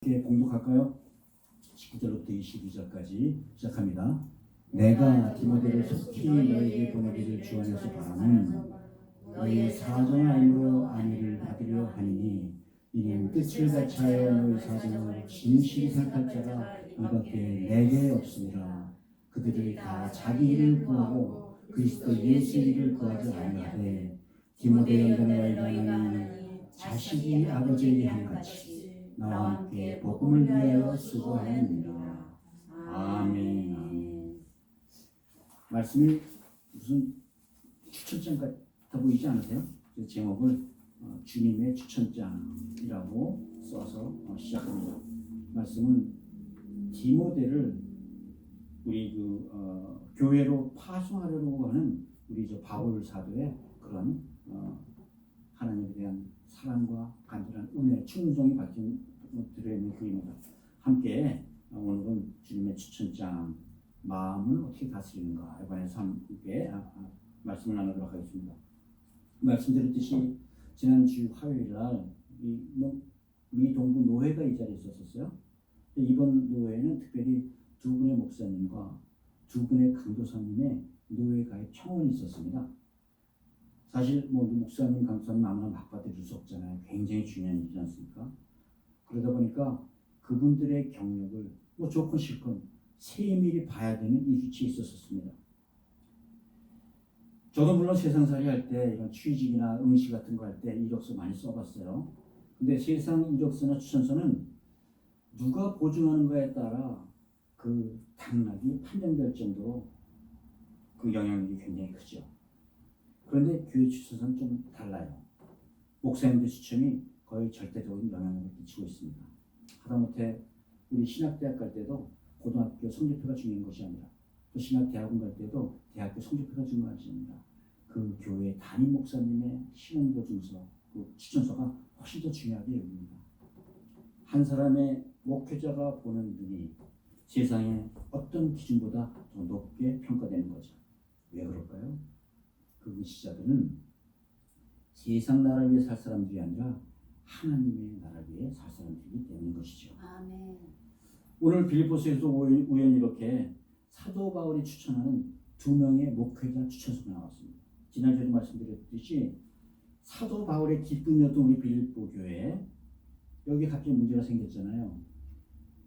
함께 봉독할까요? 19절부터 22절까지 시작합니다. 내가 디모데를 속히 너에게 보내기를 주 안에서 바라는 너희의 사정을 알므로 안위를 받으려 하니니 이는 뜻을 같이 하여 너희 사정을 진실히 생각할 자가 이밖에 내게 없습니다. 그들이 다 자기 일을 구하고 그리스도 예수의 일을 구하지 아니하되 디모데 영광을 알다니 자식이 아버지에게 한같이 나와 함께 복음을 위하여 수고하느니라. 아멘. 아멘. 말씀이 무슨 추천장 같아 보이지 않으세요? 제목을 주님의 추천장이라고 써서 시작합니다. 말씀은 디모데를 우리 교회로 파송하려고 하는 우리 바울 사도의 그런 하나님에 대한 사랑과 간절한 은혜, 충성이 박힌 들어있는 글입니다. 함께 오늘은 주님의 추천장, 마음을 어떻게 다스리는가에 관해서 함께 말씀을 나누도록 하겠습니다. 말씀드렸듯이 지난주 화요일 날 미 동부 노회가 이 자리에 있었어요. 이번 노회는 특별히 두 분의 목사님과 두 분의 강도사님의 노회 가입 청원이 있었습니다. 사실 목사님, 강도사님 아무나 맞받을 수 없잖아요. 굉장히 중요한 일이지 않습니까? 그러다 보니까 그분들의 경력을 좋건 싫건 세밀히 봐야 되는 일주치에 있었습니다. 저도 물론 세상살이 할 때 이런 취직이나 응시 같은 거 할 때 이력서 많이 써봤어요. 근데 세상 이력서나 추천서는 누가 보증하는가에 따라 그 당락이 판정될 정도로 그 영향력이 굉장히 크죠. 그런데 교회 추천서는 좀 달라요. 목사님들 추천이 거의 절대적인 영향력을 끼치고 있습니다. 하다못해 우리 신학대학 갈 때도 고등학교 성적표가 중요한 것이 아니라 또 신학대학원 갈 때도 대학교 성적표가 중요한 것이 아니라 그 교회 담임 목사님의 신원보증서, 그 추천서가 훨씬 더 중요하게 여깁니다. 한 사람의 목회자가 보는 눈이 세상의 어떤 기준보다 더 높게 평가되는 거죠. 왜 그럴까요? 그 지자들은 세상 나라를 위해 살 사람들이 아니라 하나님의 나라를 위해 살 사람들이기 때문인 것이죠. 아멘. 오늘 빌립보서에서 우연히 이렇게 사도 바울이 추천하는 두 명의 목회자 추천서가 나왔습니다. 지난주에도 말씀드렸듯이 사도 바울의 기쁨이었던 우리 빌립보 교회, 여기 갑자기 문제가 생겼잖아요.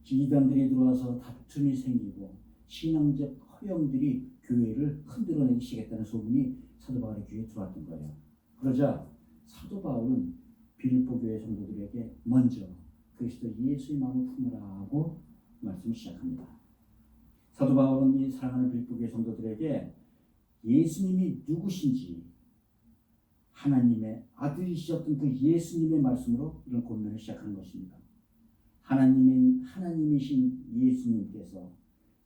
이단들이 들어와서 다툼이 생기고 신앙적 허영들이 교회를 흔들어내기 시작했다는 소문이 사도 바울의 귀에 들어왔던 거예요. 그러자 사도 바울은 빌립보 교회 성도들에게 먼저 그리스도 예수의 마음을 품으라 하고 말씀을 시작합니다. 사도 바울은 이 사랑하는 빌립보 교회 성도들에게 예수님이 누구신지, 하나님의 아들이셨던 그 예수님의 말씀으로 이런 권면을 시작하는 것입니다. 하나님이신 예수님께서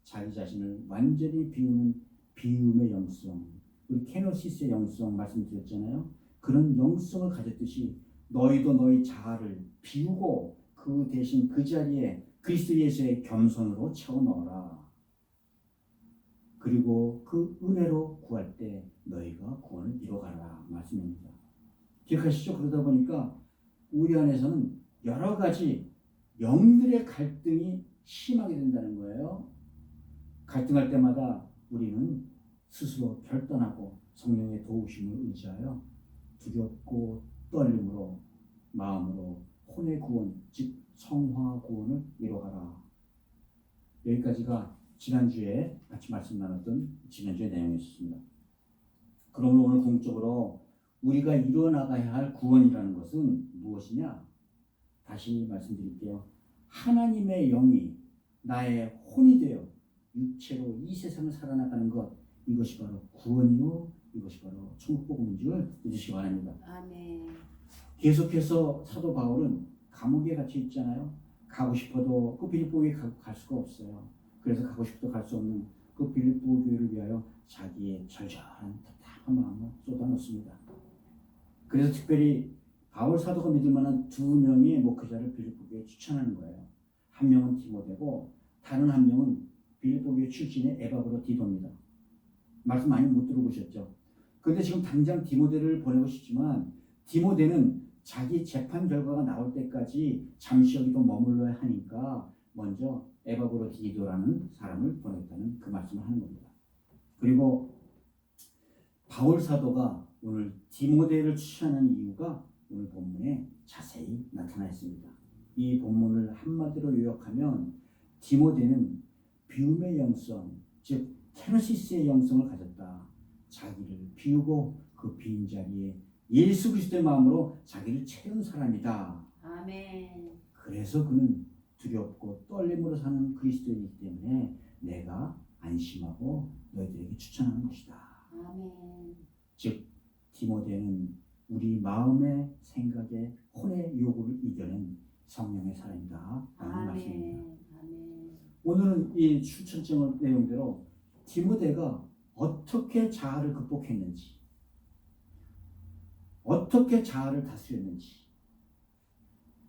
자기 자신을 완전히 비우는 비움의 영성, 우리 케노시스의 영성 말씀드렸잖아요. 그런 영성을 가졌듯이 너희도 너희 자아를 비우고 그 대신 그 자리에 그리스도 예수의 겸손으로 채워 넣어라. 그리고 그 은혜로 구할 때 너희가 구원을 이뤄가라 말씀입니다. 기억하시죠? 그러다 보니까 우리 안에서는 여러 가지 영들의 갈등이 심하게 된다는 거예요. 갈등할 때마다 우리는 스스로 결단하고 성령의 도우심을 의지하여 두렵고 떨림으로 마음으로 혼의 구원, 즉 성화 구원을 이뤄가라. 여기까지가 지난주에 같이 말씀 나눴던 지난주의 내용이었습니다. 그러면 오늘 공적으로 우리가 이뤄나가야 할 구원이라는 것은 무엇이냐? 다시 말씀드릴게요. 하나님의 영이 나의 혼이 되어 육체로 이 세상을 살아나가는 것, 이것이 바로 구원이요, 이것이 바로 천국복음인 줄 믿으시기 바랍니다. 아멘. 계속해서 사도 바울은 감옥에 갇혀 있잖아요. 가고 싶어도 그 빌립보에 갈 수가 없어요. 그래서 가고 싶어도 갈 수 없는 그 빌립보 교회를 위하여 자기의 절절한 답답한 마음을 쏟아놓습니다. 그래서 특별히 바울 사도가 믿을 만한 두 명의 목회자를 빌립보 교회에 추천하는 거예요. 한 명은 디모데고 다른 한 명은 빌립보 교회 출신의 에바브로 디도입니다. 말씀 많이 못 들어보셨죠? 그런데 지금 당장 디모데를 보내고 싶지만 디모데는 자기 재판 결과가 나올 때까지 잠시 여기도 머물러야 하니까 먼저 에바브로디도라는 사람을 보냈다는 그 말씀을 하는 겁니다. 그리고 바울 사도가 오늘 디모데를 추천하는 이유가 오늘 본문에 자세히 나타나 있습니다. 이 본문을 한마디로 요약하면 디모데는 비움의 영성, 즉 케노시스의 영성을 가졌다. 자기를 비우고 그 빈 자리에 예수 그리스도의 마음으로 자기를 채운 사람이다. 아멘. 그래서 그는 두렵고 떨림으로 사는 그리스도이기 때문에 내가 안심하고 너희들에게 추천하는 것이다. 아멘. 즉 디모데는 우리 마음의 생각의 혼의 요구를 이겨낸 성령의 사람이다 라는 말씀입니다. 아멘. 오늘은 이 추천증 내용대로 디모데가 어떻게 자아를 극복했는지, 어떻게 자아를 다스렸는지,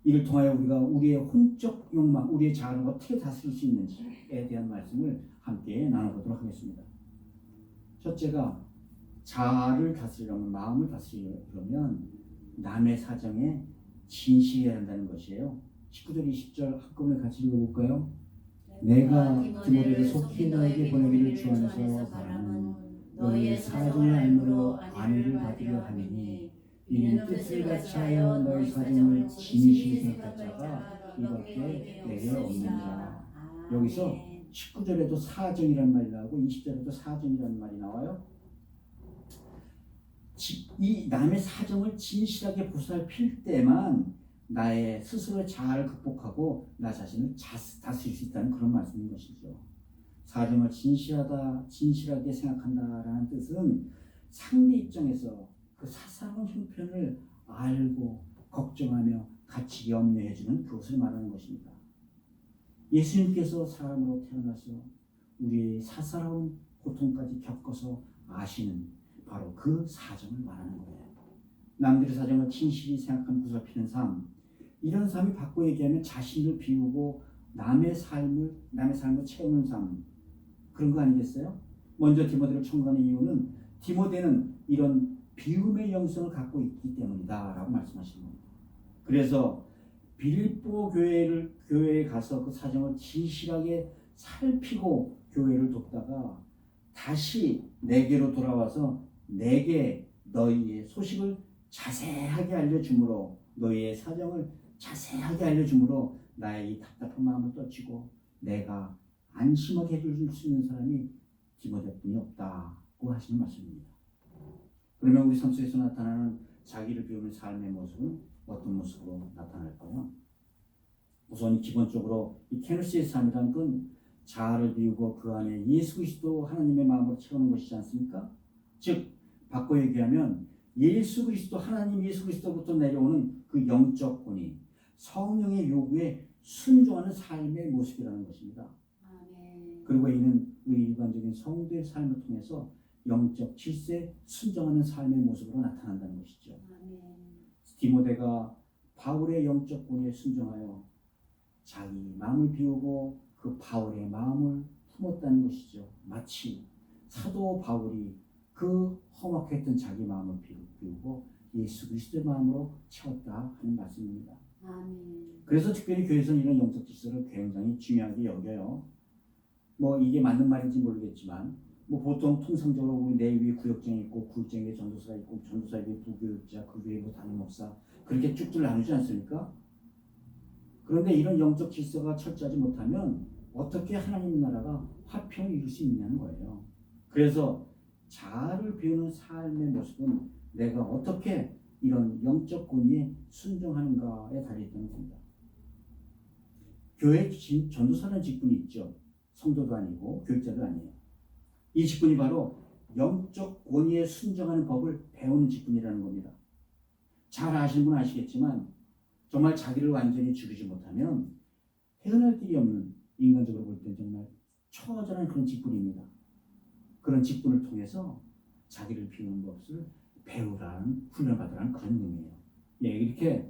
이를 통하여 우리가 우리의 혼적 욕망, 우리의 자아를 어떻게 다스릴 수 있는지에 대한 말씀을 함께 나눠보도록 하겠습니다. 첫째가 자아를 다스리려면, 마음을 다스리려면 남의 사정에 진실해야 한다는 것이에요. 19절 20절 한꺼번에 같이 읽어볼까요? 내가 디모데를 속히 너에게 보내기를 주 안에서 바라는 너희의 사정을 알므로 안위를 받으려 하느니 이는 뜻을 같이 하여 너희 사정을 진실히 생각할 자가 이밖에 내게 없느니라. 여기서 19절에도 사정이라는 말이 나오고 20절에도 사정이라는 말이 나와요. 이 남의 사정을 진실하게 보살필 때만 나의 스스로의 자아를 극복하고 나 자신을 다스릴 수 있다는 그런 말씀인 것이죠. 사정을 진실하게 생각한다라는 뜻은 상대 입장에서 그 사사로운 형편을 알고 걱정하며 같이 염려해주는 그것을 말하는 것입니다. 예수님께서 사람으로 태어나서 우리의 사사로운 고통까지 겪어서 아시는 바로 그 사정을 말하는 거예요. 남들의 사정을 진실히 생각하며 보살피는 삶, 이런 삶이 바꿔 얘기하면 자신을 비우고 남의 삶을 채우는 삶, 그런 거 아니겠어요? 먼저 디모데를 청구하는 이유는 디모데는 이런 비움의 영성을 갖고 있기 때문이다 라고 말씀하시는 겁니다. 그래서 빌립보 교회에 가서 그 사정을 진실하게 살피고 교회를 돕다가 다시 내게로 돌아와서 내게 너희의 소식을 자세하게 알려주므로, 너희의 사정을 자세하게 알려주므로 나의 이 답답한 마음을 떨치고 내가 안심하게 해줄 수 있는 사람이 디모데뿐이 없다고 하시는 말씀입니다. 그러면 우리 삶 속에서 나타나는 자기를 비우는 삶의 모습은 어떤 모습으로 나타날까요? 우선 기본적으로 이 케노시의 삶이라는 건 자아를 비우고 그 안에 예수 그리스도 하나님의 마음으로 채우는 것이지 않습니까? 즉 바꿔 얘기하면 예수 그리스도, 하나님 예수 그리스도부터 내려오는 그 영적 권위, 성령의 요구에 순종하는 삶의 모습이라는 것입니다. 아멘. 그리고 이는 우리 일반적인 성도의 삶을 통해서 영적 질서에 순종하는 삶의 모습으로 나타난다는 것이죠. 아멘. 디모데가 바울의 영적 권위에 순종하여 자기 마음을 비우고 그 바울의 마음을 품었다는 것이죠. 마치 사도 바울이 그 험악했던 자기 마음을 비우고 예수 그리스도의 마음으로 채웠다 하는 말씀입니다. 아멘. 그래서 특별히 교회에서는 이런 영적 질서를 굉장히 중요하게 여겨요. 뭐 이게 맞는 말인지 모르겠지만 뭐 보통 통상적으로 우리 내 위에 구역장이 있고 구역장 위에 전도사가 있고 전도사 위에 부교육자, 그 위에 뭐 담임 목사, 그렇게 쭉쭉 나누지 않습니까? 그런데 이런 영적 질서가 철저하지 못하면 어떻게 하나님 나라가 화평을 이룰 수 있냐는 거예요. 그래서 자아를 비우는 삶의 모습은 내가 어떻게 이런 영적 권위에 순종하는가에 달려있다는 겁니다. 교회 전도사라는 직분이 있죠. 성도도 아니고 교육자도 아니에요. 이 직분이 바로 영적 권위에 순종하는 법을 배우는 직분이라는 겁니다. 잘 아시는 분은 아시겠지만 정말 자기를 완전히 죽이지 못하면 헤어날 길이 없는, 인간적으로 볼 땐 정말 처절한 그런 직분입니다. 그런 직분을 통해서 자기를 비우는 법을 배우라는, 훈련받으라는 그런 의미예요. 예, 이렇게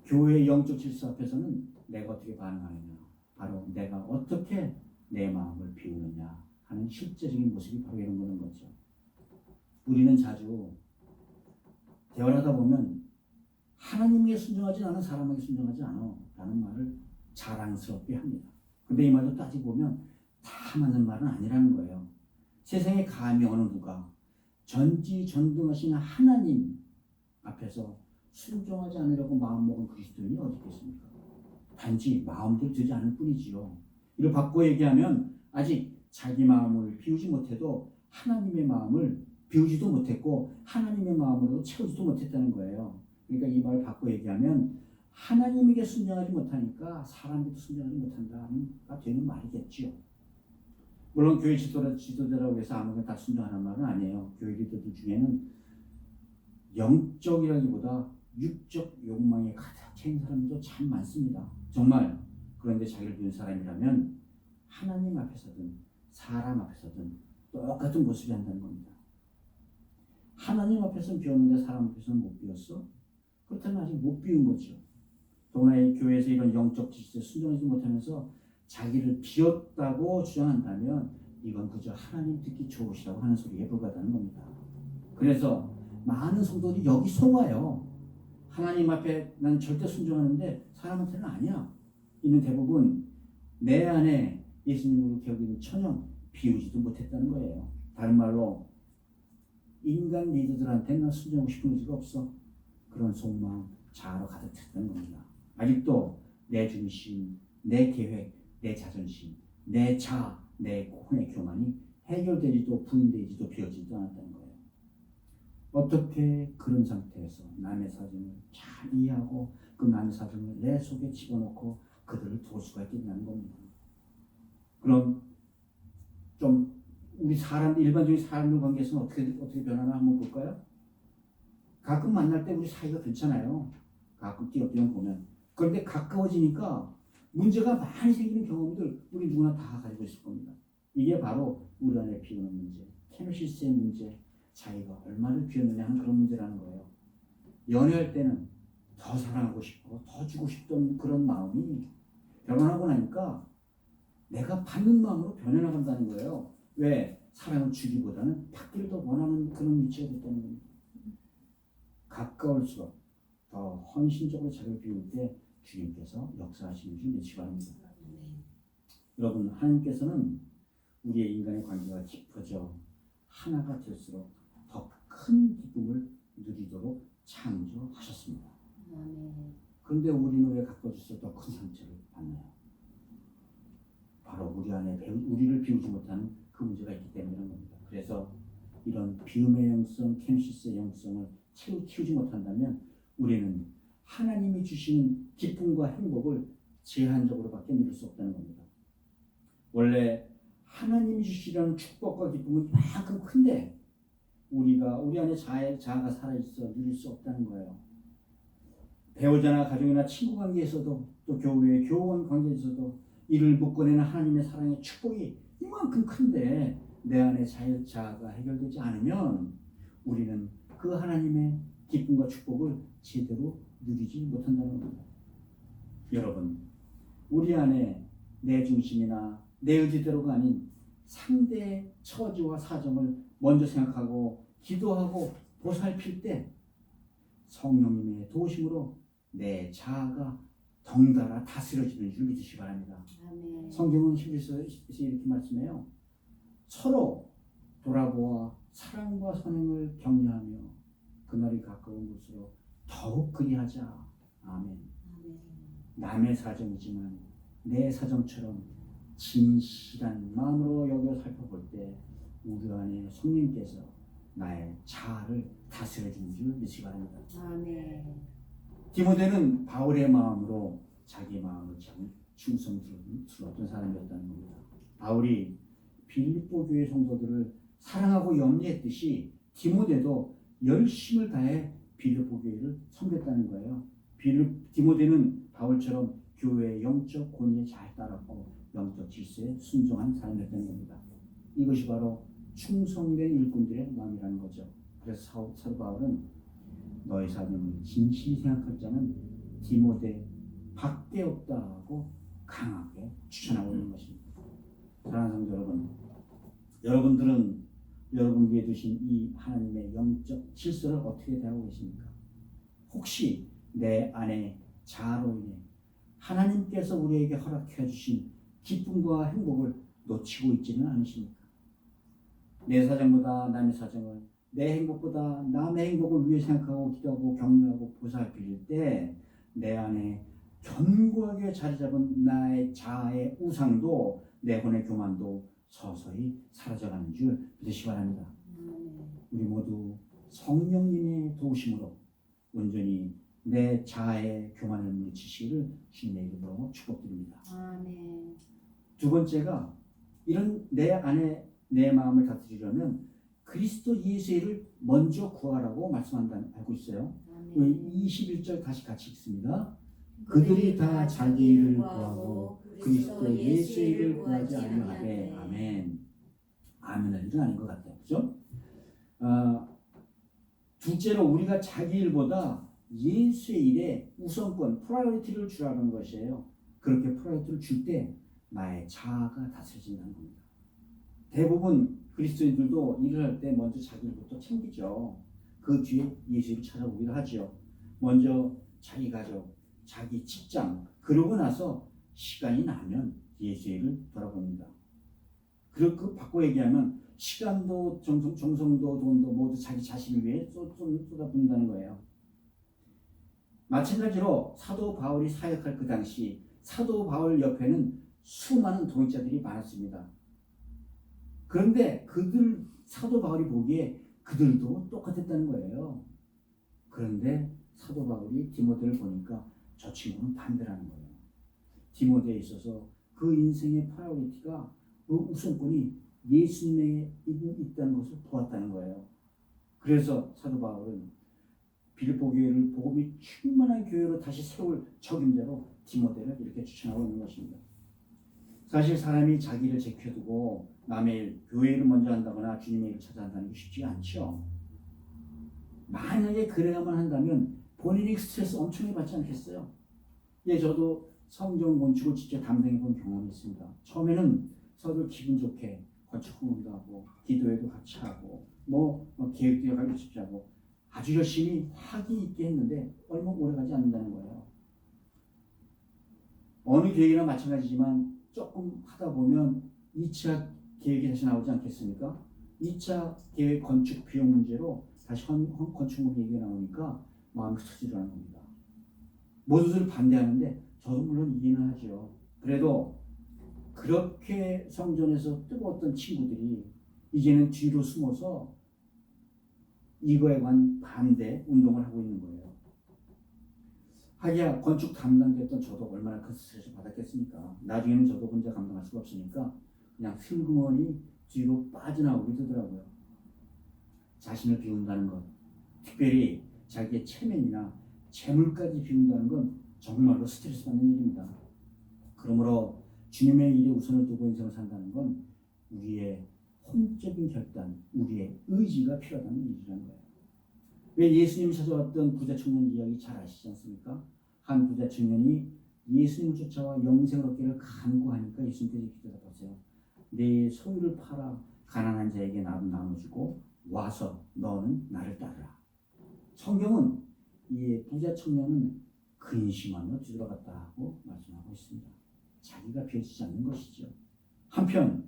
교회의 영적 질서 앞에서는 내가 어떻게 반응하느냐, 바로 내가 어떻게 내 마음을 비우느냐 하는 실제적인 모습이 바로 이런 거는 거죠. 우리는 자주 대화를 하다 보면 하나님에게 순종하지 않은 사람에게 순종하지 않아 라는 말을 자랑스럽게 합니다. 근데 이 말도 따지고 보면 다 맞는 말은 아니라는 거예요. 세상에 감히 어느 누가 전지전능하신 하나님 앞에서 순종하지 않으려고 마음먹은 그리스도인이 어디 있겠습니까? 단지 마음대로 되지 않을 뿐이지요. 이를 바꿔 얘기하면 아직 자기 마음을 비우지 못해도 하나님의 마음을 비우지도 못했고 하나님의 마음으로 채우지도 못했다는 거예요. 그러니까 이 말을 바꿔 얘기하면 하나님에게 순종하지 못하니까 사람에게도 순종하지 못한다가 되는 말이겠지요. 물론 교회 지도자라고 해서 아무나 다 순종하는 말은 아니에요. 교회 리더들 중에는 영적이라기보다 육적 욕망에 가득 차인 사람들도 참 많습니다. 정말 그런데 자기를 비운 사람이라면 하나님 앞에서든 사람 앞에서든 똑같은 모습이 한다는 겁니다. 하나님 앞에서는 비웠는데 사람 앞에서는 못 비웠어? 그렇다면 아직 못 비운 거죠. 더구나 이 교회에서 이런 영적 지시에 순종하지 못하면서 자기를 비웠다고 주장한다면 이건 그저 하나님 듣기 좋으시다고 하는 소리에 불과하다는 겁니다. 그래서 많은 성도들이 여기 속아요. 하나님 앞에 난 절대 순종하는데 사람한테는 아니야. 이는 대부분 내 안에 예수님으로 겨기는 천영 비우지도 못했다는 거예요. 다른 말로 인간 리더들한테는 난 순종하고 싶은 의지가 없어. 그런 속마음 자아로 가득 찼다는 겁니다. 아직도 내 중심, 내 계획, 내 자존심, 내 자아, 내 혼의 교만이 해결되지도 부인되지도 비워지지도 않았다는 거예요. 어떻게 그런 상태에서 남의 사정을 잘 이해하고 그 남의 사정을 내 속에 집어넣고 그들을 도울 수가 있겠냐는 겁니다. 그럼 좀 우리 사람 일반적인 사람들 관계에서는 어떻게 변하나 한번 볼까요? 가끔 만날 때 우리 사이가 괜찮아요. 가끔 띄엄띄엄 보면. 그런데 가까워지니까 문제가 많이 생기는 경험들 우리 누구나 다 가지고 있을 겁니다. 이게 바로 우리 안에 비우는 문제, 케노시스의 문제, 자기가 얼마를 비웠느냐 하는 그런 문제라는 거예요. 연애할 때는 더 사랑하고 싶고 더 주고 싶던 그런 마음이 결혼하고 나니까 내가 받는 마음으로 변해나간다는 거예요. 왜? 사랑을 주기보다는 받기를 더 원하는 그런 위치가 됐다는 겁니다. 가까울수록 더 헌신적으로 자기를 비울 때 주님께서 역사하시는 줄 믿으시기 바랍니다. 여러분, 하나님께서는 우리의 인간의 관계가 깊어져 하나가 될수록 더 큰 기쁨을 누리도록 창조하셨습니다. 그런데 우리는 왜 가까워질수록 더 큰 상처를 받나요? 바로 우리 안에 우리를 비우지 못하는 그 문제가 있기 때문이라는 겁니다. 그래서 이런 비움의 영성, 케노시스의 영성을 키우지 못한다면 우리는 하나님이 주시는 기쁨과 행복을 제한적으로밖에 누릴 수 없다는 겁니다. 원래 하나님이 주시려는 축복과 기쁨은 이만큼 큰데 우리 안에 자아가 살아있어 누릴 수 없다는 거예요. 배우자나 가족이나 친구 관계에서도 또 교회의 교원 관계에서도 이를 묶어내는 하나님의 사랑의 축복이 이만큼 큰데 내 안에 자아가 해결되지 않으면 우리는 그 하나님의 기쁨과 축복을 제대로 누리지 못한다는 겁니다. 여러분, 우리 안에 내 중심이나 내 의지대로가 아닌 상대의 처지와 사정을 먼저 생각하고 기도하고 보살필 때 성령님의 도우심으로 내 자아가 덩달아 다스려지는 줄 믿으시기 바랍니다. 아멘. 성경은 히브리서에서 이렇게 말씀해요. 서로 돌아보아 사랑과 선행을 격려하며 그날이 가까운 곳으로 더욱 그리하자. 아멘. 아멘. 남의 사정이지만 내 사정처럼 진실한 마음으로 여겨 살펴볼 때 우리 안에 성령께서 나의 자아를 다스려주는 줄 믿으시기 바랍니다. 아멘. 디모데는 바울의 마음으로 자기 마음을 참 충성스러웠던 사람이었다는 겁니다. 바울이 빌립보 교회 성도들을 사랑하고 염려했듯이 디모데도 열심을 다해 빌립보 교회를 섬겼다는 거예요. 디모데는 바울처럼 교회의 영적 권위에 잘 따랐고 영적 질서에 순종한 사람이었다는 겁니다. 이것이 바로 충성된 일꾼들의 마음이라는 거죠. 그래서 사도 바울은 너희 사정을 진실히 생각할 자는 디모데 밖에 없다고 강하게 추천하고 있는 것입니다. 사랑하는 성도 여러분, 여러분들은 여러분 위에 두신 이 하나님의 영적 질서를 어떻게 대하고 계십니까? 혹시 내 안에 자아로 인해 하나님께서 우리에게 허락해 주신 기쁨과 행복을 놓치고 있지는 않으십니까? 내 사정보다 남의 사정을, 내 행복보다 남의 행복을 위해 생각하고 기도하고 격려하고 보살필 때 내 안에 견고하게 자리 잡은 나의 자아의 우상도 내 혼의 교만도 서서히 사라져가는 줄 믿으시기 바랍니다. 우리 모두 성령님의 도우심으로 온전히 내 자아의 교만을 물리치시기를 주님의 이름으로 축복드립니다. 아멘. 두 번째가 이런 내 안에 내 마음을 다스리려면 그리스도 예수의 일을 먼저 구하라고 말씀한다는 알고 있어요. 아멘. 21절 다시 같이 읽습니다. 그들이 다 자기 일을 구하고 그리스도 예수의 일을 구하지 아니하되 아멘. 아멘은 일은 아닌 것 같아요. 그죠? 둘째로 우리가 자기 일보다 예수의 일에 우선권, 프라이어리티를 주라는 것이에요. 그렇게 프라이어리티를 줄 때 나의 자아가 다스려진다는 겁니다. 대부분 그리스도인들도 일을 할 때 먼저 자기 일부터 챙기죠. 그 뒤에 예수를 찾아보기도 하죠. 먼저 자기 가족, 자기 직장, 그러고 나서 시간이 나면 예수의 일을 돌아봅니다. 그 바꿔 얘기하면 시간도 정성도 돈도 모두 자기 자신을 위해 쏟아붓는다는 거예요. 마찬가지로 사도 바울이 사역할 그 당시 사도 바울 옆에는 수많은 동역자들이 많았습니다. 그런데 사도 바울이 보기에 그들도 똑같았다는 거예요. 그런데 사도 바울이 디모데를 보니까 저 친구는 반대라는 거예요. 디모데에 있어서 그 인생의 프라이어리티가 그 우선권이 예수님에 있다는 것을 보았다는 거예요. 그래서 사도 바울은 빌립보 교회를 복음이 충만한 교회로 다시 세울 적임자로 디모데를 이렇게 추천하고 있는 것입니다. 사실 사람이 자기를 제껴두고 남의 일, 교회 일을 먼저 한다거나 주님의 일을 찾아 한다는 게 쉽지 않죠. 만약에 그래야만 한다면 본인이 스트레스 엄청 받지 않겠어요? 예, 저도 성경 건축을 직접 담당해 본 경험이 있습니다. 처음에는 서로 기분 좋게 건축 공부도 하고 기도회도 같이 하고 계획도 같이 하고 아주 열심히 학이 있게 했는데 얼마 오래가지 않는다는 거예요. 어느 계획이나 마찬가지지만 조금 하다 보면 2차 계획이 다시 나오지 않겠습니까? 2차 계획 건축 비용 문제로 다시 건축물 얘기가 나오니까 마음이 터지더라는 겁니다. 모두들 반대하는데 저도 물론 이해는 하죠. 그래도 그렇게 성전에서 뜨거웠던 친구들이 이제는 뒤로 숨어서 이거에 관한 반대 운동을 하고 있는 거예요. 하기야 건축 담당됐던 저도 얼마나 큰 스트레스 받았겠습니까? 나중에는 저도 혼자 감당할 수가 없으니까 그냥 슬그머니 뒤로 빠져나오게 되더라고요. 자신을 비운다는 것, 특별히 자기의 체면이나 재물까지 비운다는 건 정말로 스트레스 받는 일입니다. 그러므로 주님의 일에 우선을 두고 인생을 산다는 건 우리의 혼적인 결단, 우리의 의지가 필요하다는 일이라는 거예요. 왜 예수님이 찾아왔던 부자 청년 이야기 잘 아시지 않습니까? 한 부자 청년이 예수님을 쫓아와 영생을 얻기를 간구하니까 예수님께서 이렇게 대답하세요. 내 소유를 팔아 가난한 자에게 나눠주고 와서 너는 나를 따르라. 성경은 이 부자 청년은 근심하며 뒤돌아갔다고 말씀하고 있습니다. 자기가 비워지지 않는 것이죠. 한편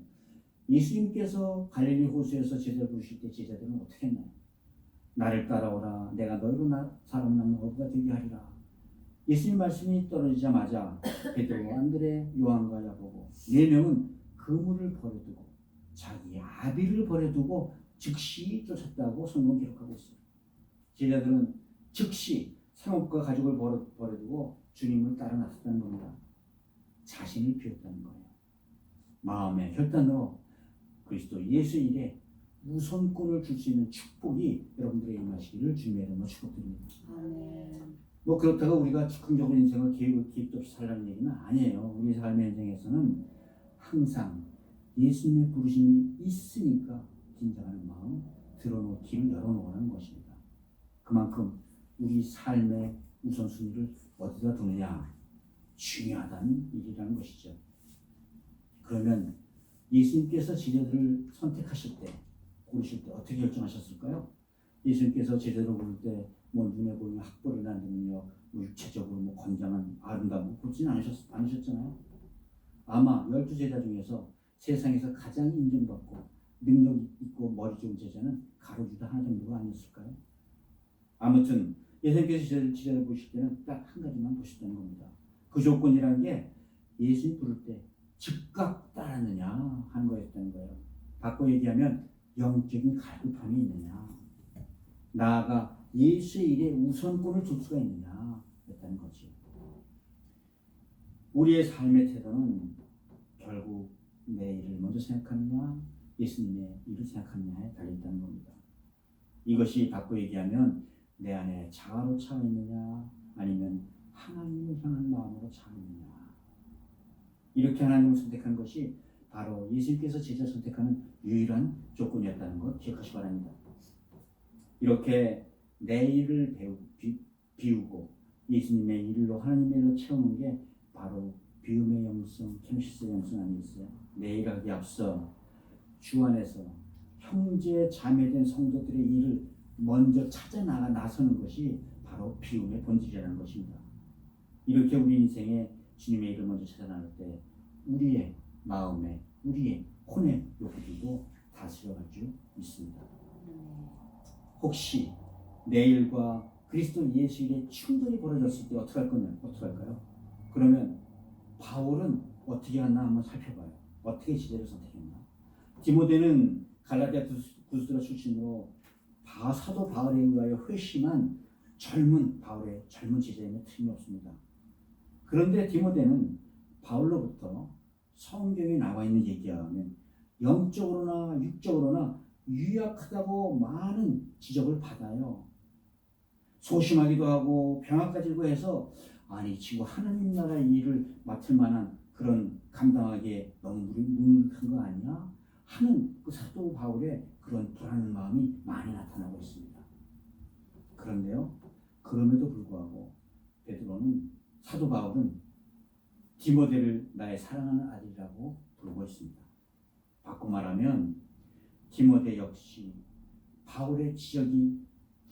예수님께서 갈릴리 호수에서 제자를 부르실 때 제자들은 어떻게 했나요? 나를 따라오라. 내가 너희로 사람 낳는 어부가 되게 하리라. 예수님 말씀이 떨어지자마자 베드로, 안드레, 요한과 야고보 4명은 그물을 버려두고 자기 아비를 버려두고 즉시 쫓았다고 성경 기록하고 있어요. 제자들은 즉시 상업과 가족을 버려두고 주님을 따라 나섰다는 겁니다. 자신을 비웠다는 거예요. 마음의 결단으로 그리스도 예수의 일에 우선권을 줄 수 있는 축복이 여러분들의 임하시기를 주님의 이름으로 축복드립니다. 아멘. 그렇다고 우리가 즉흥적인 인생을 계획도 없이 살라는 얘기는 아니에요. 우리 삶의 인생에서는 항상 예수님의 부르심이 있으니까 긴장하는 마음 길을 열어놓으라는 것입니다. 그만큼 우리 삶의 우선순위를 어디다 두느냐 중요하다는 일이라는 것이죠. 그러면 예수님께서 제자들을 선택하실 때 고르실 때 어떻게 결정하셨을까요? 예수님께서 제대로 부를 때 뭐 눈에 보이는 학벌을 낳느냐, 육체적으로 뭐 건장한 아름다운 그렇지는 않으셨잖아요. 아마 12제자 중에서 세상에서 가장 인정받고 능력 있고 머리 좋은 제자는 가로주다 하나 정도가 아니었을까요? 아무튼 예수님께서 지자를 보실 때는 딱 한 가지만 보셨다는 겁니다. 그 조건이라는 게 예수님 부를 때 즉각 따르느냐 하는 거였다는 거예요. 바꿔 얘기하면 영적인 갈급함이 있느냐, 나아가 예수의 일에 우선권을 줄 수가 있느냐 였다는 거지. 우리의 삶의 태도는 결국 내 일을 먼저 생각하느냐 예수님의 일을 생각하느냐에 달려있다는 겁니다. 이것이 바꿔 얘기하면 내 안에 자아로 차 있느냐 아니면 하나님을 향한 마음으로 차 있느냐, 이렇게 하나님을 선택한 것이 바로 예수님께서 제자 선택하는 유일한 조건이었다는 것 기억하시기 바랍니다. 이렇게 내 일을 비우고 예수님의 일로 하나님의 일로 채우는 게 바로 비움의 영성, 케노시스의 영성 아니겠어요? 내 일하기 앞서 주 안에서 형제 자매된 성도들의 일을 먼저 찾아 나서는 것이 바로 비움의 본질이라는 것입니다. 이렇게 우리 인생에 주님의 일을 먼저 찾아 나갈 때 우리의 마음에, 우리의 혼의 욕구도 다스려갈 수 있습니다. 혹시 내 일과 그리스도 예수 일의 충돌이 벌어졌을 때 어떻게 할까요? 그러면 바울은 어떻게 했나 한번 살펴봐요. 어떻게 지혜를 선택했나? 디모데는 갈라디아 구스라 출신으로 사도 바울에 의하여 회심한 바울의 젊은 제자임에 틀림이 없습니다. 그런데 디모데는 바울로부터 성경에 나와 있는 얘기에 하면 영적으로나 육적으로나 유약하다고 많은 지적을 받아요. 소심하기도 하고 병아까지고 해서 아니 지금 하나님 나라의 일을 맡을 만한 그런 감당하기에 너무 무능력한 거 아니야? 하는 그 사도 바울의 그런 불안한 마음이 많이 나타나고 있습니다. 그런데요, 그럼에도 불구하고 사도 바울은 디모데를 나의 사랑하는 아들이라고 부르고 있습니다. 바꿔 말하면 디모데 역시 바울의 지적이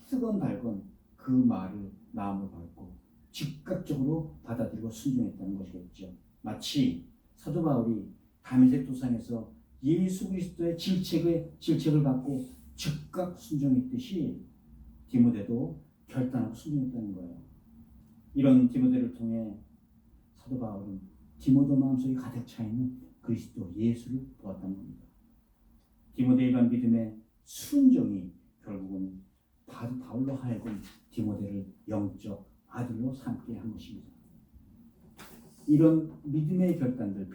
쓰건달건 그 말을 마음을 받고 즉각적으로 받아들이고 순종했다는 것이겠죠. 마치 사도 바울이 다메섹 도상에서 예수 그리스도의 질책을 받고 즉각 순종했듯이 디모데도 결단하고 순종했다는 거예요. 이런 디모데를 통해 사도 바울은 디모데 마음속에 가득 차 있는 그리스도 예수를 보았다는 겁니다. 디모데에 대한 믿음의 순종이 결국은 바울로 하여금 디모데를 영적 아들로 삼게 한 것입니다. 이런 믿음의 결단들,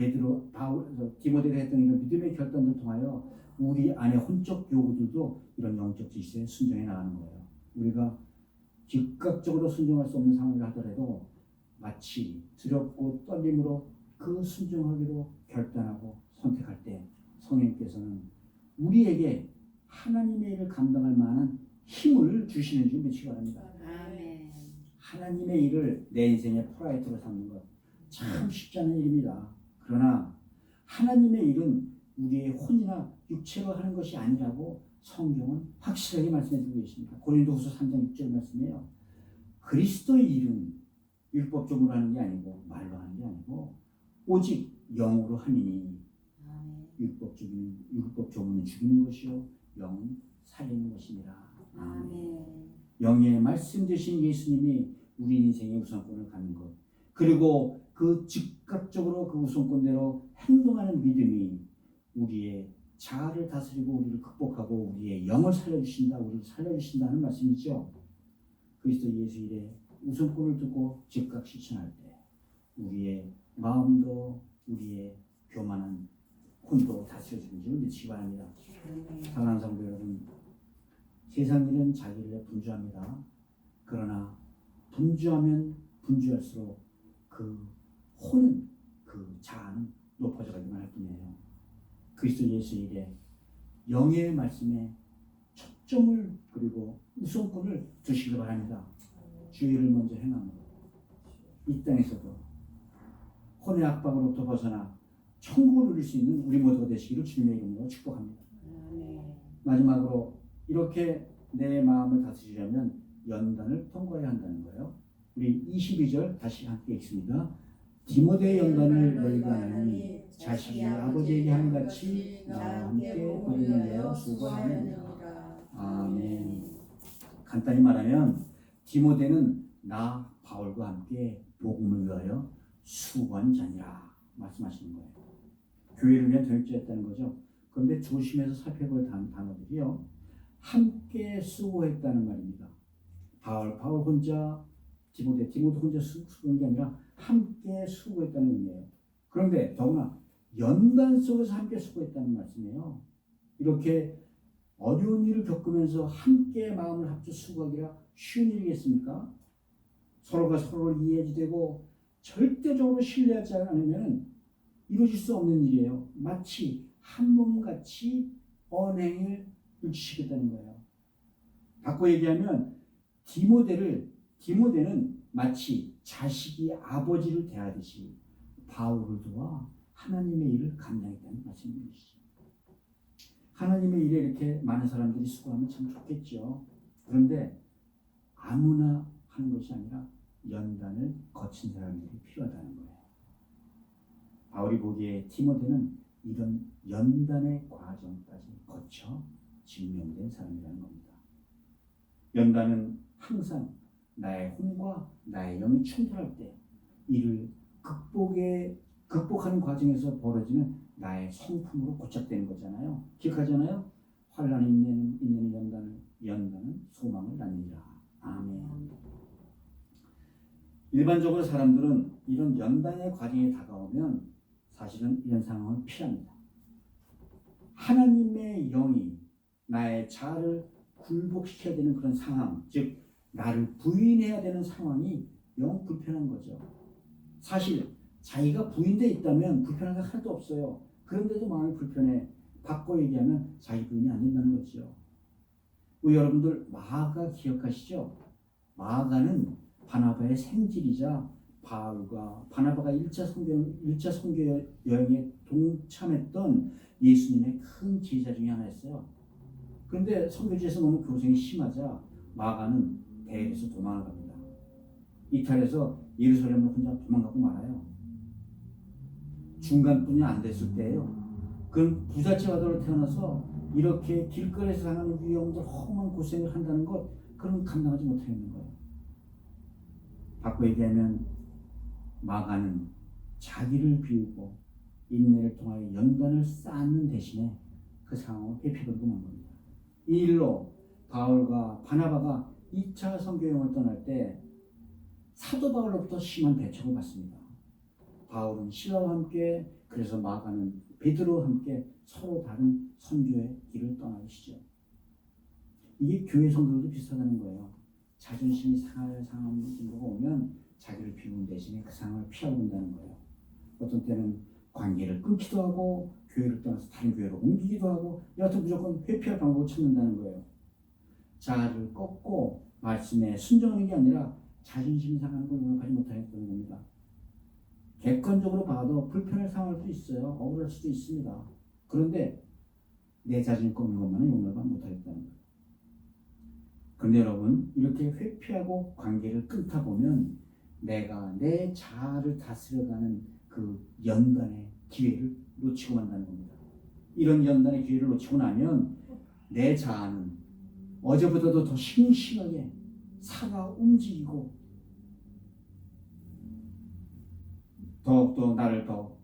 디모데가 했던 이런 믿음의 결단을 통하여 우리 안에 혼적 요구들도 이런 영적 지시에 순종해 나가는 거예요. 우리가 즉각적으로 순종할 수 없는 상황을 하더라도 마치 두렵고 떨림으로 그 순종하기로 결단하고 선택할 때 성령께서는 우리에게 하나님의 일을 감당할 만한 힘을 주시는 줄 믿으시기 바랍니다. 아멘. 하나님의 일을 내 인생의 프라이어티로 삼는 것 참 쉽지 않은 일입니다. 그러나 하나님의 일은 우리의 혼이나 육체로 하는 것이 아니라고 성경은 확실하게 말씀해주고 계십니다. 고린도후서 3장 6절 말씀이에요. 그리스도의 일은 율법적으로 하는 게 아니고 말로 하는 게 아니고 오직 영으로 하니 율법적으로는 죽이는 것이요 영은 살리는 것이니라. 아멘. 영의 말씀 되신 예수님이 우리 인생의 우선권을 갖는 것, 그리고 그 즉각적으로 그 우선권대로 행동하는 믿음이 우리의 자아를 다스리고 우리를 극복하고 우리의 영을 우리를 살려주신다는 말씀이죠. 그리스도 예수 일에 우선권을 두고 즉각 실천할 때 우리의 마음도 우리의 교만한 혼도 다스려주는 줄 믿으시기 바랍니다. 사랑하는 성도 여러분, 세상 일은 자기를 분주합니다. 그러나 분주하면 분주할수록 그 혼은, 그 자아는 높아져가기만 할 뿐이에요. 그리스도 예수 일에 영의 말씀에 초점을 그리고 우선권을 두시기 바랍니다. 주의를 먼저 행함으로 이 땅에서도 혼의 압박으로부터 벗어나 천국을 누릴 수 있는 우리 모두가 되시기를 주님의 이름으로 축복합니다. 마지막으로 이렇게 내 마음을 다스리려면 연단을 통과해야 한다는 거예요. 우리 22절 다시 함께 읽습니다. 디모데 연단을 너희가 하나니 자식이 아버지에게 하는 같이 나와 함께 복음을 내어 수고하느니라. 아멘. 간단히 말하면 디모데는 나 바울과 함께 복음을 위하여 수고한 자니라 말씀하시는 거예요. 교회를 위한 동역자였다는 거죠. 그런데 조심해서 살펴볼 단어들이요. 함께 수고했다는 말입니다. 바울 혼자, 디모데 혼자 수고한 게 아니라 함께 수고했다는 의미예요. 그런데 더구나 연단 속에서 함께 수고했다는 말씀이에요. 이렇게 어려운 일을 겪으면서 함께 마음을 합쳐 수고하기가 쉬운 일이겠습니까? 서로가 서로를 이해되고 절대적으로 신뢰하지 않으면 이루어질 수 없는 일이에요. 마치 한 몸같이 언행을 일치시켰다는 거예요. 바꿔 얘기하면 디모데는 마치 자식이 아버지를 대하듯이 바울을 도와 하나님의 일을 감당했다는 말씀이시죠. 하나님의 일에 이렇게 많은 사람들이 수고하면 참 좋겠죠. 그런데 아무나 하는 것이 아니라 연단을 거친 사람들이 필요하다는 거예요. 바울이 보기에 디모데는 이런 연단의 과정까지 거쳐 증명된 사람이라는 겁니다. 연단은 항상 나의 혼과 나의 영이 충돌할 때 이를 극복하는 과정에서 벌어지는 나의 성품으로 고착되는 거잖아요. 기억하잖아요. 환난이 있는 연단은 소망을 낳느니라. 아멘. 일반적으로 사람들은 이런 연단의 과정이 다가오면 사실은 이런 상황을 피합니다. 하나님의 영이 나의 자아를 굴복시켜야 되는 그런 상황, 즉 나를 부인해야 되는 상황이 영 불편한 거죠. 사실 자기가 부인돼 있다면 불편한 게 하나도 없어요. 그런데도 마음이 불편해. 바꿔 얘기하면 자기 부인이 안 된다는 거죠. 우리 여러분들 마아가 기억하시죠? 마아가는 바나바의 생질이자 바울과 바나바가 1차 선교 여행에 동참했던 예수님의 큰 제자 중에 하나였어요. 그런데 선교지에서 너무 교생이 심하자 마아가는 대에서 도망을 갑니다. 이탈해서 예루살렘으로 혼자 도망가고 말아요. 중간뿐이 안 됐을 때예요. 그럼 부잣집 아들로 태어나서 이렇게 길거리에서 당하는 위험들 험한 고생을 한다는 것, 그런 감당하지 못하겠는 거예요. 바꿔 얘기하면 마가는 자기를 비우고 인내를 통하여 연단을 쌓는 대신에 그 상황을 회피하고 만 겁니다. 이 일로 바울과 바나바가 2차 선교여행을 떠날 때 사도 바울로부터 심한 배척을 받습니다. 바울은 실라와 함께, 그래서 마가는 베드로와 함께 서로 다른 선교의 길을 떠나시죠. 이게 교회 성도들도 비슷하다는 거예요. 자존심이 상할 상황 정도가 오면 자기를 비우는 대신에 그 상황을 피하고 온다는 거예요. 어떤 때는 관계를 끊기도 하고 교회를 떠나서 다른 교회로 옮기기도 하고, 여하튼 무조건 회피할 방법을 찾는다는 거예요. 자아를 꺾고 말씀에 순종하는 게 아니라 자존심이 상하는 걸 용납하지 못하겠다는 겁니다. 객관적으로 봐도 불편할 상황도 있어요. 억울할 수도 있습니다. 그런데 내 자신을 꺾는 것만은 용납을 못하겠다는 거예요. 그런데 여러분, 이렇게 회피하고 관계를 끊다 보면 내가 내 자아를 다스려가는 그 연단의 기회를 놓치고 만다는 겁니다. 이런 연단의 기회를 놓치고 나면 내 자아는 어제보다도 더 싱싱하게 살아 움직이고 더욱더 나를 더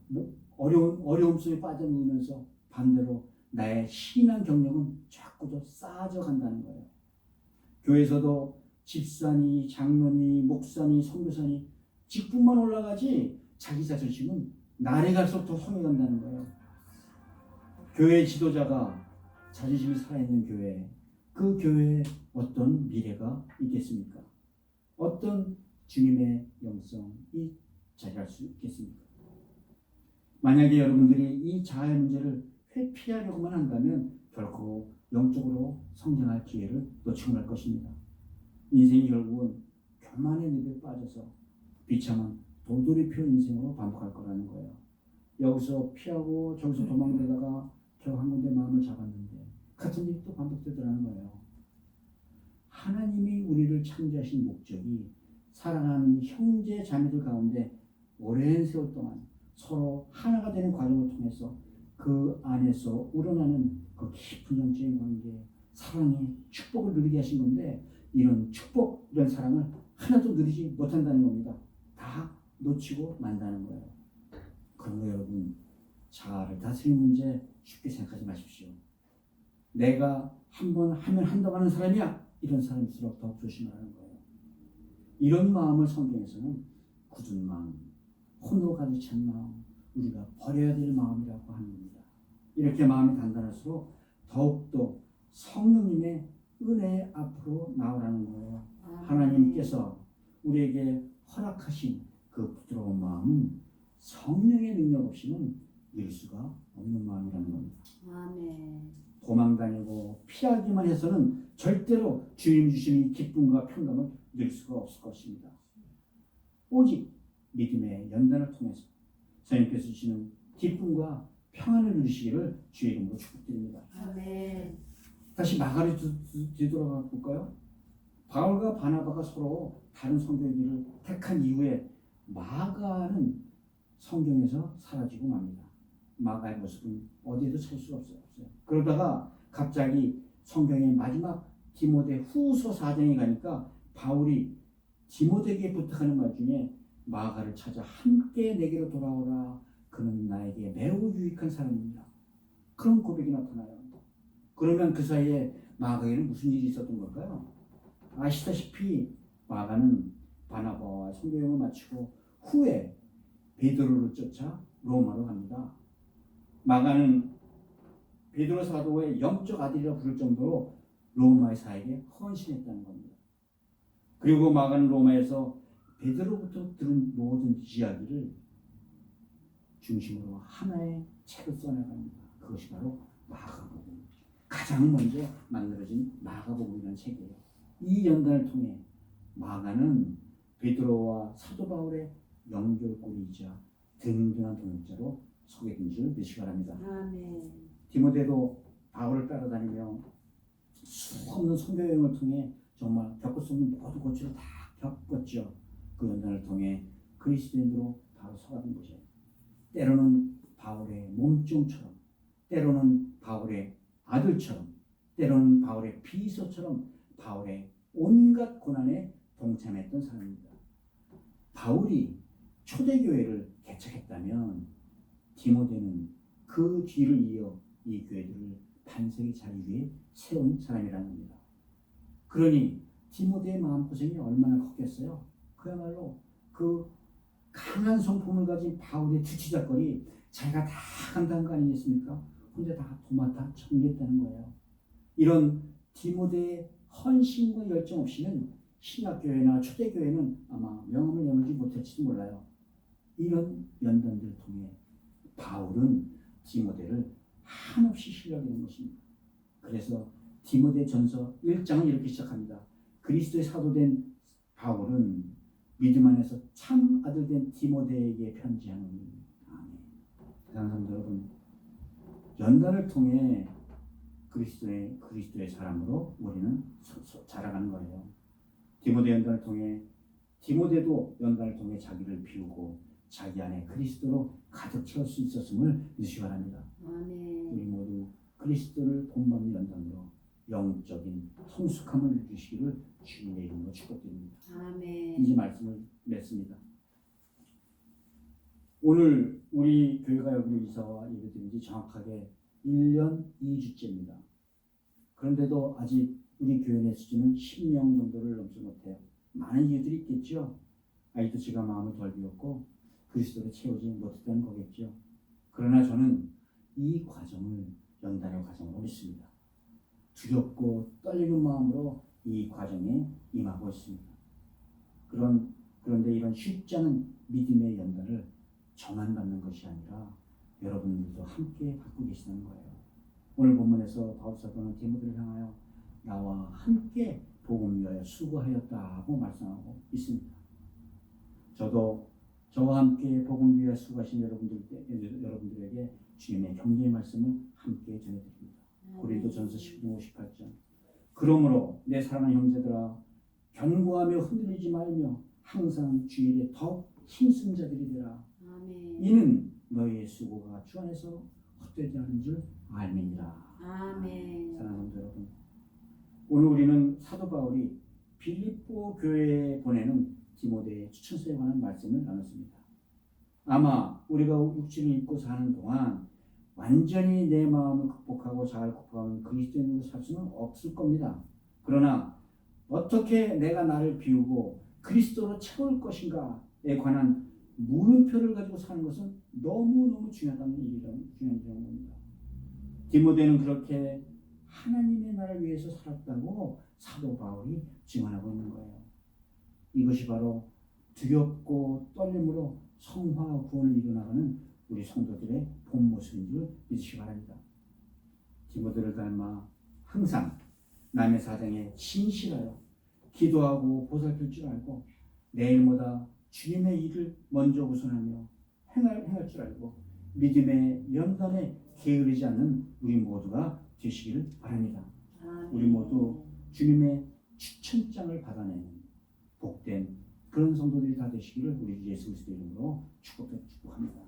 어려움 속에 빠져누우면서 반대로 나의 신앙 경력은 자꾸 더 쌓아져 간다는 거예요. 교회에서도 집사니 장로니 목사니 선교사니 직분만 올라가지 자기 자존심은 날이 갈수록 더 성해간다는 거예요. 교회 지도자가 자존심이 살아있는 교회, 그 교회에 어떤 미래가 있겠습니까? 어떤 주님의 영성이 자리할 수 있겠습니까? 만약에 여러분들이 이 자아의 문제를 회피하려고만 한다면 결코 영적으로 성장할 기회를 놓치고 말 것입니다. 인생이 결국은 교만의 늪에 빠져서 비참한 도돌이표 인생으로 반복할 거라는 거예요. 여기서 피하고 저기서 도망다가 결국 한 군데 마음을 잡았는데 같은 일이 또 반복되더라는 거예요. 하나님이 우리를 창조하신 목적이 사랑하는 형제 자매들 가운데 오랜 세월 동안 서로 하나가 되는 과정을 통해서 그 안에서 우러나는 그 깊은 영적인 관계, 사랑의 축복을 누리게 하신 건데, 이런 축복, 이런 사랑을 하나도 누리지 못한다는 겁니다. 다 놓치고 만다는 거예요. 그러므로 여러분, 자아를 다스리는 문제 쉽게 생각하지 마십시오. 내가 한번 하면 한다고 하는 사람이야, 이런 사람일수록 더 조심하라는 거예요. 이런 마음을 성경에서는 굳은 마음, 혼으로 가득 찬 마음, 우리가 버려야 될 마음이라고 하는 겁니다. 이렇게 마음이 단단할수록 더욱더 성령님의 은혜 앞으로 나오라는 거예요. 하나님께서 우리에게 허락하신 그 부드러운 마음은 성령의 능력 없이는 이룰 수가 없는 마음이라는 겁니다. 아멘. 도망다니고 피하기만 해서는 절대로 주님 주시는 기쁨과 평강을 누릴 수가 없을 것입니다. 오직 믿음의 연단을 통해서 성령께서 주시는 기쁨과 평안을 누리시기를 주의 이름으로 축복드립니다. 아멘. 다시 마가를 뒤돌아가 볼까요? 바울과 바나바가 서로 다른 성경의 길을 택한 이후에 마가는 성경에서 사라지고 맙니다. 마가의 모습은 어디에도 찾을 수가 없어요. 그러다가 갑자기 성경의 마지막 디모데 후서 4장에 가니까 바울이 디모데에게 부탁하는 말 중에 마가를 찾아 함께 내게로 돌아오라. 그는 나에게 매우 유익한 사람입니다. 그런 고백이 나타나요. 그러면 그 사이에 마가에는 무슨 일이 있었던 걸까요? 아시다시피 마가는 바나바와 선교여행을 마치고 후에 베드로를 쫓아 로마로 갑니다. 마가는 베드로 사도의 영적 아들이라 부를 정도로 로마의 사에게 헌신했다는 겁니다. 그리고 마가는 로마에서 베드로부터 들은 모든 이야기를 중심으로 하나의 책을 써나갑니다. 그것이 바로 마가복음. 가장 먼저 만들어진 마가복음이라는 책이에요. 이 연단을 통해 마가는 베드로와 사도 바울의 연결고리이자 든든한 동역자로 소개된 줄 믿으시기 바랍니다. 아멘. 디모데도 바울을 따라다니며 수없는 선교여행을 통해 정말 겪을 수 없는 모든 고초를 다 겪었죠. 그 연단을 통해 그리스도인으로 바로 서가는 거죠. 때로는 바울의 몸종처럼, 때로는 바울의 아들처럼, 때로는 바울의 비서처럼 바울의 온갖 고난에 동참했던 사람입니다. 바울이 초대교회를 개척했다면 디모데는 그 뒤를 이어 이 교회들을 반석의 자리 위에 세운 사람이라는 겁니다. 그러니 디모데의 마음고생이 얼마나 컸겠어요. 그야말로 그 강한 성품을 가진 바울의 뒤치다거리 자기가 다 감당한 거 아니겠습니까? 혼자 다 도맡아 정리했다는 거예요. 이런 디모데의 헌신과 열정 없이는 신약교회나 초대교회는 아마 명함을 여물지 못할지도 몰라요. 이런 연단들을 통해 바울은 디모데를 한없이 신뢰하게 된 것입니다. 그래서 디모데 전서 1장은 이렇게 시작합니다. 그리스도의 사도된 바울은 믿음 안에서 참 아들된 디모데에게 편지하노니. 아멘. 사랑하는 성도 여러분, 연단을 통해 그리스도의 사람으로 우리는 자라가는 거예요. 디모데 연단을 통해 디모데도 연단을 통해 자기를 비우고 자기 안에 그리스도로 가득 채울 수 있었음을 믿으시기 바랍니다. 아멘. 우리 모두 그리스도를 본받는 연단으로 영적인 성숙함을 누리시기를 주님의 이름으로 축복드립니다. 아멘. 이제 말씀을 맺습니다. 오늘 우리 교회가 여기로 이사와 예배드린 지 정확하게 1년 2주째입니다. 그런데도 아직 우리 교회 내 수준은 10명 정도를 넘지 못해요. 많은 이유들이 있겠죠. 아직도 제가 마음을 덜 비웠고 그리스도로 채우지 못했다는 거겠죠. 그러나 저는 이 과정을 연단의 과정으로 믿습니다. 두렵고 떨리는 마음으로 이 과정에 임하고 있습니다. 그런데 이런 쉽지 않은 믿음의 연단을 저만 받는 것이 아니라 여러분들도 함께 받고 계시는 거예요. 오늘 본문에서 바울 사도는 디모데를 향하여 나와 함께 복음 위하여 수고하였다고 말씀하고 있습니다. 저도 저와 함께 복음 위하여 수고하신 여러분들에게 주님의 경계의 말씀을 함께 전해드립니다. 고린도전서 10장 58절 그러므로 내 사랑하는 형제들아 견고하며 흔들리지 말며 항상 주 일에 더욱 힘쓴 자들이 되라. 아멘. 이는 너희의 수고가 주 안에서 헛되지 않은 줄 알미니라. 아멘. 사랑하는 성도 여러분, 오늘 우리는 사도 바울이 빌립보 교회에 보내는 디모데의 추천서에 관한 말씀을 나눴습니다. 아마 우리가 육신을 입고 사는 동안 완전히 내 마음을 극복하고 잘 극복하는 그리스도인으로 살 수는 없을 겁니다. 그러나 어떻게 내가 나를 비우고 그리스도로 채울 것인가에 관한 물음표를 가지고 사는 것은 너무너무 중요한 겁니다. 디모데는 그렇게 하나님의 나라를 위해서 살았다고 사도 바울이 증언하고 있는 거예요. 이것이 바로 두렵고 떨림으로 성화와 구원을 이루나가는 우리 성도들의 본 모습인 줄 믿으시기 바랍니다. 디모데를 닮아 항상 남의 사정에 신실하여 기도하고 보살필 줄 알고 내일보다 주님의 일을 먼저 우선하며 행할 줄 알고 믿음의 연단에 게으르지 않는 우리 모두가 되시기를 바랍니다. 아멘. 우리 모두 주님의 추천장을 받아내는 복된 그런 성도들이 다 되시기를 우리 예수 그리스도 이름으로 축복합니다.